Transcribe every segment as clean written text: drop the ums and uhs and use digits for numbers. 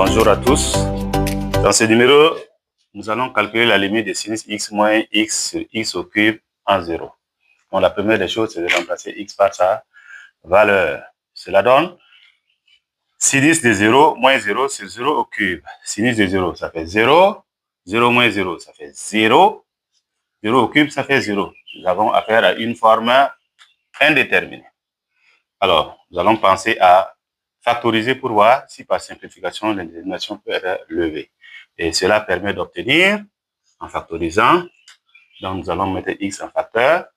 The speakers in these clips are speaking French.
Bonjour à tous. Dans ce numéro, nous allons calculer la limite de sinus x moins x sur x au cube en 0. Donc, la première des choses, c'est de remplacer x par sa valeur. Cela donne sinus de 0 moins 0 sur 0 au cube. Sinus de 0, ça fait 0. 0 moins 0, ça fait 0. 0 au cube, ça fait 0. Nous avons affaire à une forme indéterminée. Alors, nous allons penser à factoriser pour voir si par simplification, l'indétermination peut être levée. Et cela permet d'obtenir, en factorisant, donc nous allons mettre x en facteur.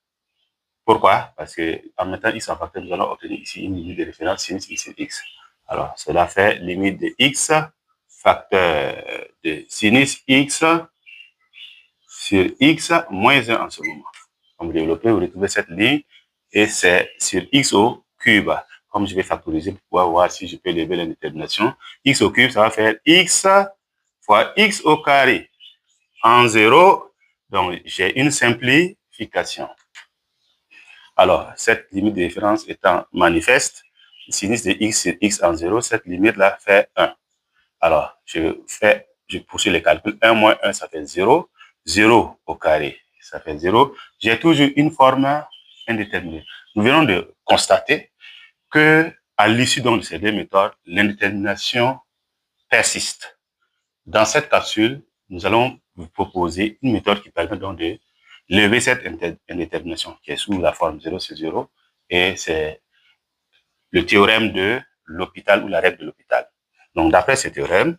Pourquoi? Parce qu'en mettant x en facteur, nous allons obtenir ici une limite de référence sinus x sur x. Alors, cela fait limite de x facteur de sinus x sur x moins 1 en ce moment. Comme développé, vous retrouvez cette ligne et c'est sur x au cube. Comme je vais factoriser pour pouvoir voir si je peux lever l'indétermination, x au cube, ça va faire x fois x au carré en 0. Donc, j'ai une simplification. Alors, cette limite de référence étant manifeste, sinus de x sur x en 0, cette limite-là fait 1. Alors, je poursuis les calculs. 1 moins 1, ça fait 0. 0 au carré, ça fait 0. J'ai toujours une forme indéterminée. Nous venons de constater que, à l'issue de ces deux méthodes, l'indétermination persiste. Dans cette capsule, nous allons vous proposer une méthode qui permet donc de lever cette indétermination qui est sous la forme 0 sur 0 et c'est le théorème de L'Hopital ou la règle de L'Hopital. Donc, d'après ce théorème,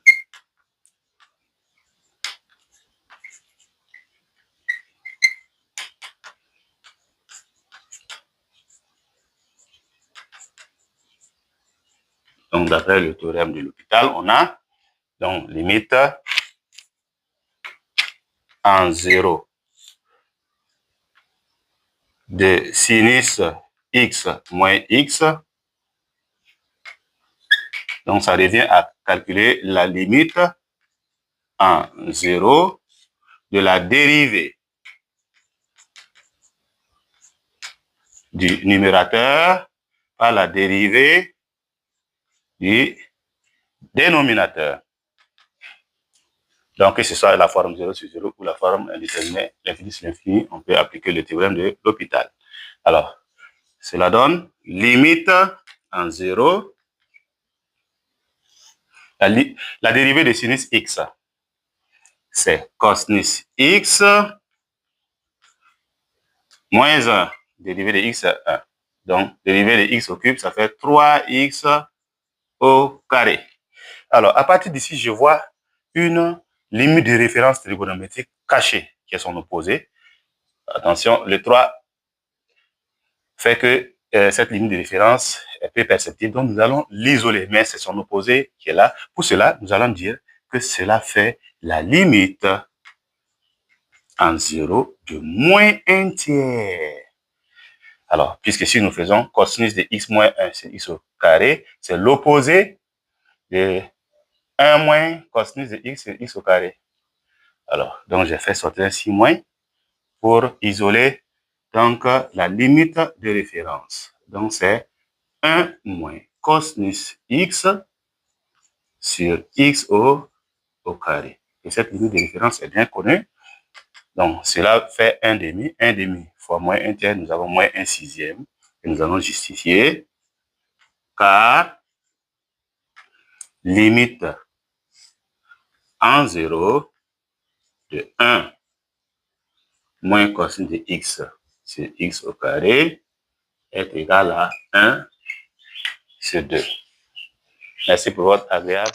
de L'Hopital, on a donc limite en 0 de sinus x moins x. Donc, ça revient à calculer la limite en 0 de la dérivée du numérateur par la dérivée du dénominateur. Donc, que ce soit la forme 0 sur 0 ou la forme indéterminée, l'infini sur l'infini, on peut appliquer le théorème de L'Hopital. Alors, cela donne limite en 0. La dérivée de sinus x, c'est cosinus x moins 1. Dérivée de x, 1. Donc, dérivée de x au cube, ça fait 3x au carré. Alors, à partir d'ici, je vois une limite de référence trigonométrique cachée, qui est son opposé. Attention, le 3 fait que cette limite de référence est peu perceptible, donc nous allons l'isoler, mais c'est son opposé qui est là. Pour cela, nous allons dire que cela fait la limite en 0 de moins 1 tiers. Alors, puisque si nous faisons cosinus de x moins 1 c'est x au carré, c'est l'opposé de 1 moins cosinus de x c'est x au carré. Alors, donc j'ai fait sortir un 6 moins pour isoler donc la limite de référence. Donc c'est 1 moins cosinus x sur x au carré. Et cette limite de référence est bien connue. Donc, cela fait 1 demi. 1 demi fois moins 1 tiers, nous avons moins 1 sixième. Et nous allons justifier car limite en 0 de 1 moins cosinus de x sur x au carré est égal à 1 sur 2. Merci pour votre agréable